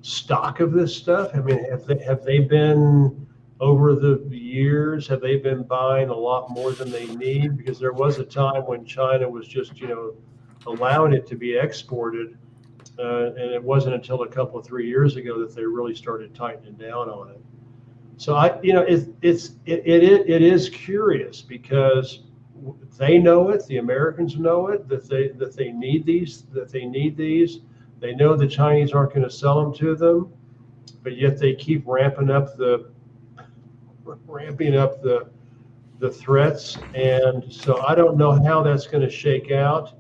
S2: stock of this stuff. I mean, have they been over the years? Have they been buying a lot more than they need? Because there was a time when China was just, allowing it to be exported, and it wasn't until a couple of 3 years ago that they really started tightening down on it. So it is curious because they know it, the Americans know it, that they need these, They know the Chinese aren't going to sell them to them, but yet they keep ramping up the threats. And so I don't know how that's going to shake out.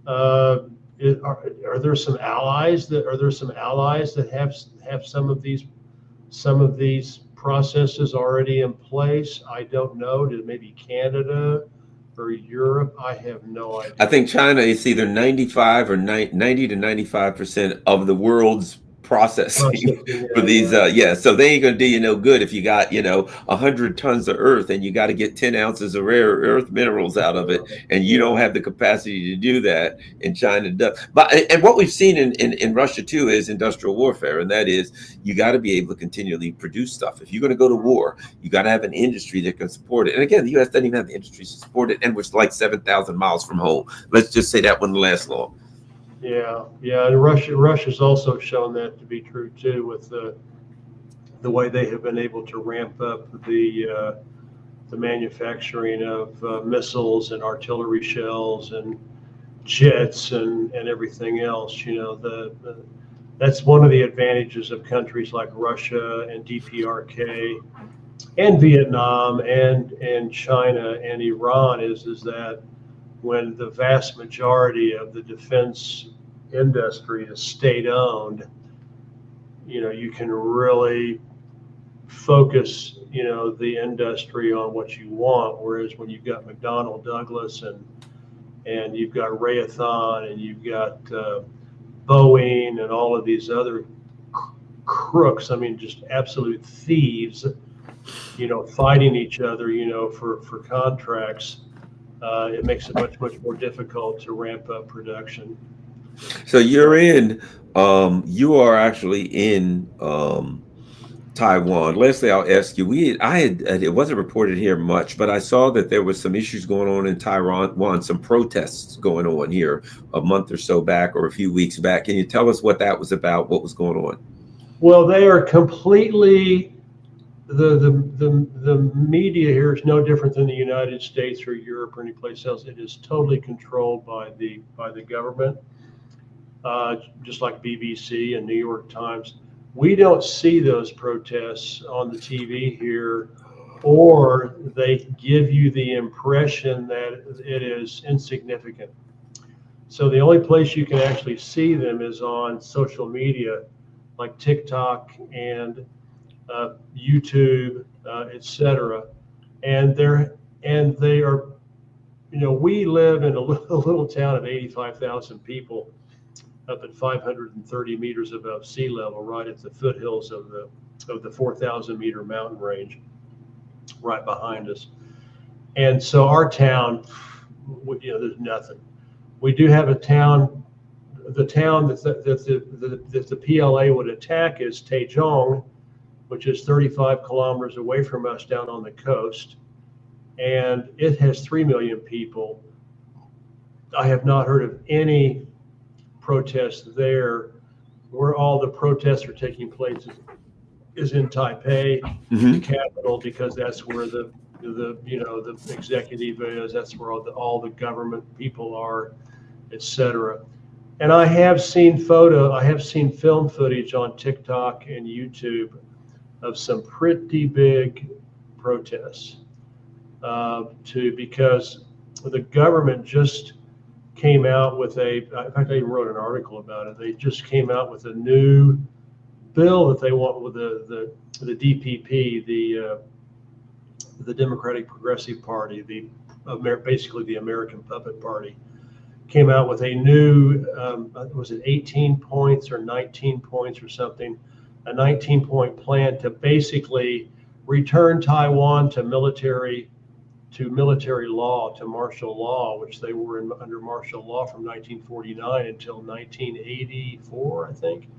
S2: Are there some allies that have some of these processes already in place? I don't know. Did maybe Canada or Europe? I have no idea.
S1: I think China is either 95 or 90 to 95% of the world's processing for these. So they ain't gonna do you no good if you got 100 tons of earth and you got to get 10 ounces of rare earth minerals out of it, and you don't have the capacity to do that. And China does. And what we've seen in Russia too is industrial warfare, and that is you got to be able to continually produce stuff. If you're going to go to war, you got to have an industry that can support it. And again, the U.S. doesn't even have the industry to support it, and we're like 7,000 miles from home. Let's just say that wouldn't last long.
S2: Yeah, and Russia's also shown that to be true too, with the way they have been able to ramp up the manufacturing of missiles and artillery shells and jets and everything else. That's one of the advantages of countries like Russia and DPRK and Vietnam and China and Iran is that when the vast majority of the defense industry is state-owned, you can really focus, the industry on what you want. Whereas when you've got McDonnell Douglas and you've got Raytheon and you've got Boeing and all of these other crooks, I mean, just absolute thieves, fighting each other, for contracts. It makes it much more difficult to ramp up production.
S1: So you are actually in Taiwan. Leslie, I'll ask you. It wasn't reported here much, but I saw that there was some issues going on in Taiwan, some protests going on here a month or so back, or a few weeks back. Can you tell us what that was about? What was going on?
S2: Well, they are completely. The media here is no different than the United States or Europe or any place else. It is totally controlled by the government, just like BBC and New York Times. We don't see those protests on the TV here, or they give you the impression that it is insignificant. So the only place you can actually see them is on social media, like TikTok and YouTube, etc. And they are, we live in a little town of 85,000 people up at 530 meters above sea level, right at the foothills of the 4,000 meter mountain range right behind us. And so our town, there's nothing. We do have a town. The town that the PLA would attack is Taiwan, which is 35 kilometers away from us down on the coast. And it has 3 million people. I have not heard of any protests there. Where all the protests are taking place is in Taipei, the capital, because that's where the executive is. That's where all the government people are, etc. And I have seen film footage on TikTok and YouTube of some pretty big protests, because the government just came out with in fact, I even wrote an article about it. They just came out with a new bill that they want with the DPP, the Democratic Progressive Party, basically the American Puppet Party. came out with a new, was it 18 points or 19 points or something, a 19-point plan to basically return Taiwan to military law, to martial law, which they were under martial law from 1949 until 1984, I think,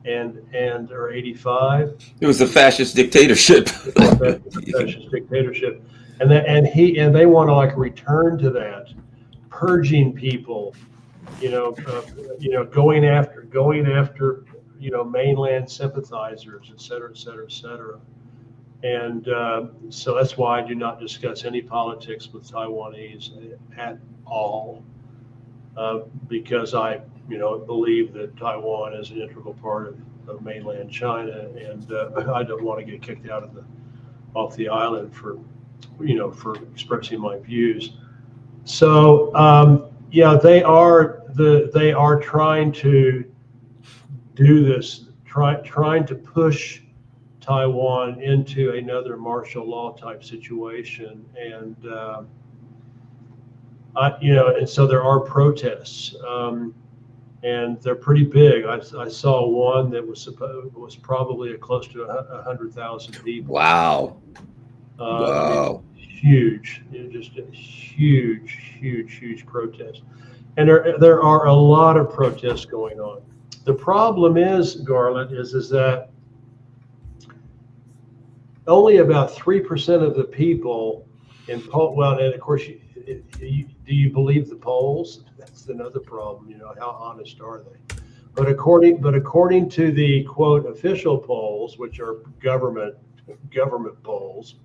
S2: and or 85.
S1: It was a fascist dictatorship.
S2: Fascist dictatorship, and they want to like return to that, purging people, going after mainland sympathizers, et cetera, et cetera, et cetera. And so that's why I do not discuss any politics with Taiwanese at all, because I, believe that Taiwan is an integral part of mainland China, and I don't want to get kicked out of off the island for expressing my views. So they are trying to do this, trying to push Taiwan into another martial law type situation, and and so there are protests, and they're pretty big. I saw one that was probably close to 100,000 people.
S1: Wow! Wow!
S2: Huge, just a huge protest, and there are a lot of protests going on. The problem is, Garland, is that only about 3% of the people in well, and of course, do you believe the polls? That's another problem. How honest are they? But according to the quote official polls, which are government polls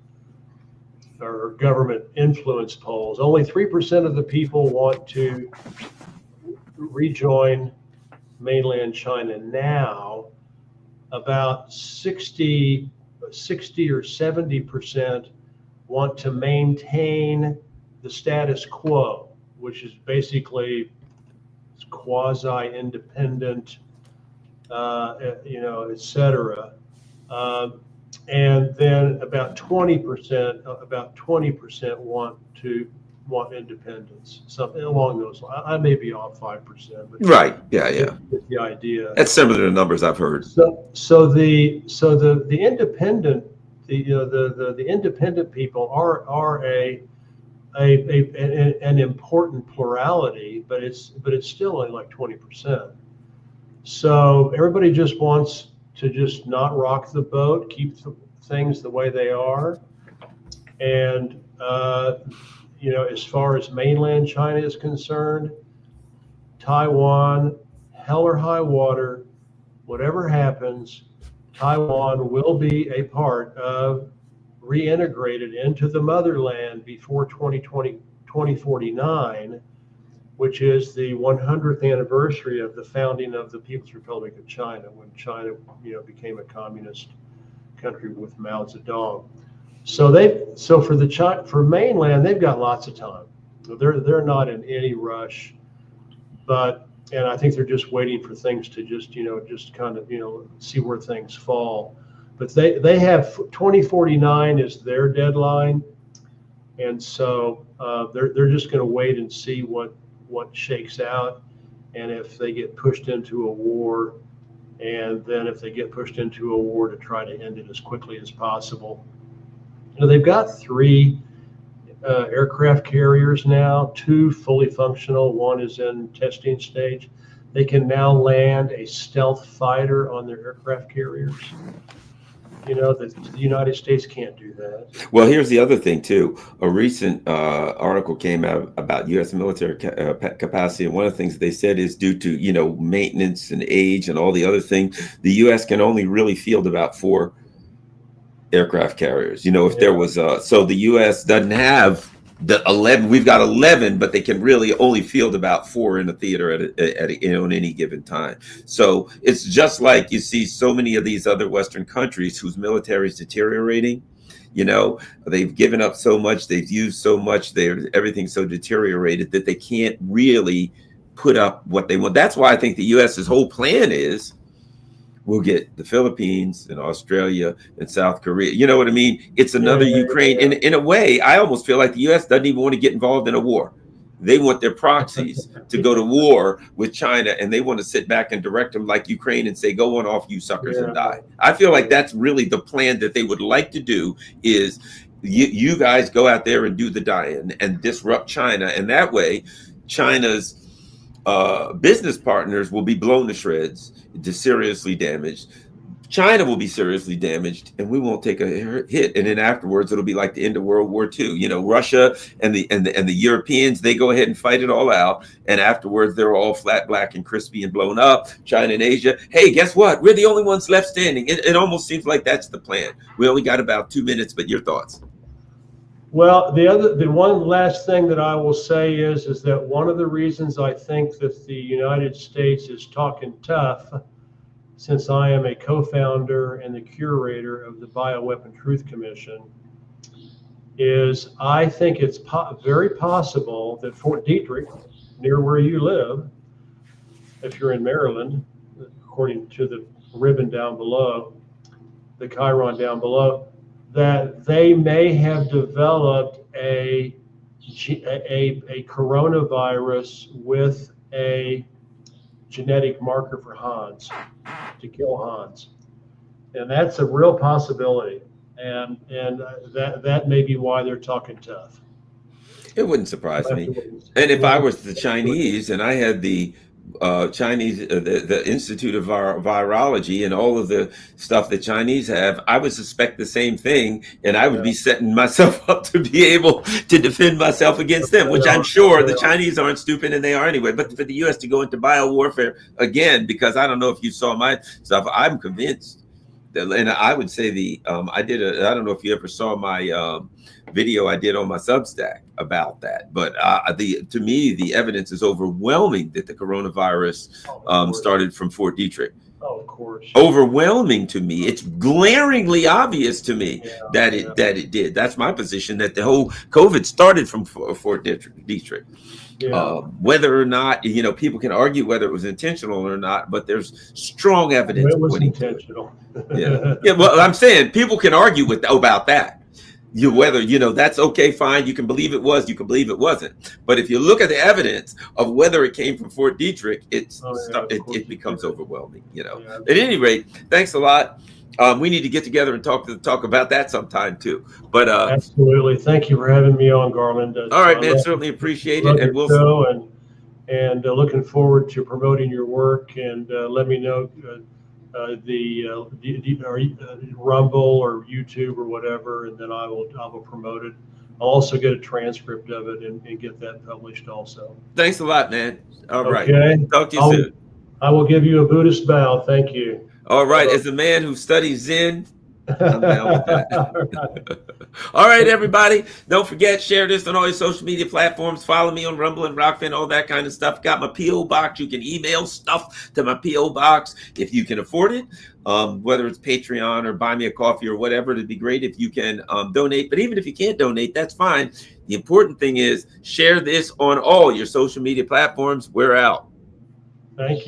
S2: or government influence polls, only 3% of the people want to rejoin mainland China now. About 60 or 70% want to maintain the status quo, which is basically quasi-independent, et cetera. And then about 20% want independence, something along those lines. I may be off 5%, but
S1: right, yeah.
S2: Get the idea.
S1: That's similar to numbers I've heard.
S2: So the independent, the independent people are an important plurality, but it's still only like 20%. So everybody just wants to just not rock the boat, keep things the way they are, and as far as mainland China is concerned, Taiwan, hell or high water, whatever happens, Taiwan will be a part of, reintegrated into the motherland before 2049, which is the 100th anniversary of the founding of the People's Republic of China, when China, became a communist country with Mao Zedong. So for mainland, they've got lots of time. They're not in any rush, and I think they're just waiting for things to just kind of see where things fall. But they have 2049 is their deadline, and so they're just going to wait and see what shakes out, and if they get pushed into a war, and then if they get pushed into a war, to try to end it as quickly as possible. They've got 3 aircraft carriers now, 2 fully functional, 1 is in testing stage. They can now land a stealth fighter on their aircraft carriers. The United States can't do that.
S1: Well, here's the other thing too. A recent article came out about U.S. military capacity, and one of the things they said is due to maintenance and age and all the other things, the U.S. can only really field about 4 aircraft carriers. If there was so the U.S. doesn't have the 11. We've got 11, but they can really only field about 4 in the theater at any given time. So it's just like you see so many of these other Western countries whose military is deteriorating. They've given up so much, they've used so much, everything's so deteriorated that they can't really put up what they want. That's why I think the U.S.'s whole plan is, we'll get the Philippines and Australia and South Korea. You know what I mean? It's another Ukraine. In a way, I almost feel like the U.S. doesn't even want to get involved in a war. They want their proxies to go to war with China, and they want to sit back and direct them like Ukraine and say, go on off, you suckers, and die. I feel like that's really the plan that they would like to do, is you guys go out there and do the dying and disrupt China. And that way, China's business partners will be blown to shreds, seriously damaged. China will be seriously damaged, and we won't take a hit. And then afterwards, it'll be like the end of World War II. You know, Russia and the Europeans, they go ahead and fight it all out, and afterwards they're all flat, black, and crispy and blown up. China and Asia, hey, guess what? We're the only ones left standing. It almost seems like that's the plan. We only got about 2 minutes, but your thoughts?
S2: Well, the one last thing that I will say is that one of the reasons I think that the United States is talking tough, since I am a co-founder and the curator of the Bioweapon Truth Commission, is I think it's very possible that Fort Detrick, near where you live, if you're in Maryland, according to the ribbon down below, the chyron down below, that they may have developed a coronavirus with a genetic marker for Hans, to kill Hans, and that's a real possibility, and that may be why they're talking tough.
S1: It wouldn't surprise me. And if I was the Chinese and I had the Chinese, the Institute of Virology and all of the stuff that Chinese have, I would suspect the same thing, and I would be setting myself up to be able to defend myself against them, which I'm sure the Chinese aren't stupid, and they are anyway. But for the U.S. to go into biowarfare again, because I don't know if you saw my stuff, I'm convinced that, and I would say I don't know if you ever saw my video I did on my Substack about that, but to me the evidence is overwhelming that the coronavirus started from Fort Detrick.
S2: Oh, of course.
S1: Overwhelming to me. It's glaringly obvious to me that it did. That's my position, that the whole COVID started from Fort Detrick. Whether or not, people can argue whether it was intentional or not, but there's strong evidence.
S2: It was intentional.
S1: Well, I'm saying people can argue about that. Whether, that's okay, fine. You can believe it was, you can believe it wasn't. But if you look at the evidence of whether it came from Fort Detrick, it becomes overwhelming. At any rate, thanks a lot. We need to get together and talk about that sometime too. But
S2: absolutely, thank you for having me on, Garland.
S1: All right, man. Certainly appreciate it, and we'll
S2: show and looking forward to promoting your work. And let me know Rumble or YouTube or whatever, and then I will promote it. I'll also get a transcript of it and get that published also.
S1: Thanks a lot, man. All right. Talk to you soon.
S2: I will give you a Buddhist bow. Thank you.
S1: All right. As a man who studies Zen, I'm down with that. All right, everybody. Don't forget, share this on all your social media platforms. Follow me on Rumble and Rockfin, all that kind of stuff. Got my P.O. box. You can email stuff to my P.O. box if you can afford it. Whether it's Patreon or buy me a coffee or whatever, it'd be great if you can donate. But even if you can't donate, that's fine. The important thing is share this on all your social media platforms. We're out.
S2: Thank you.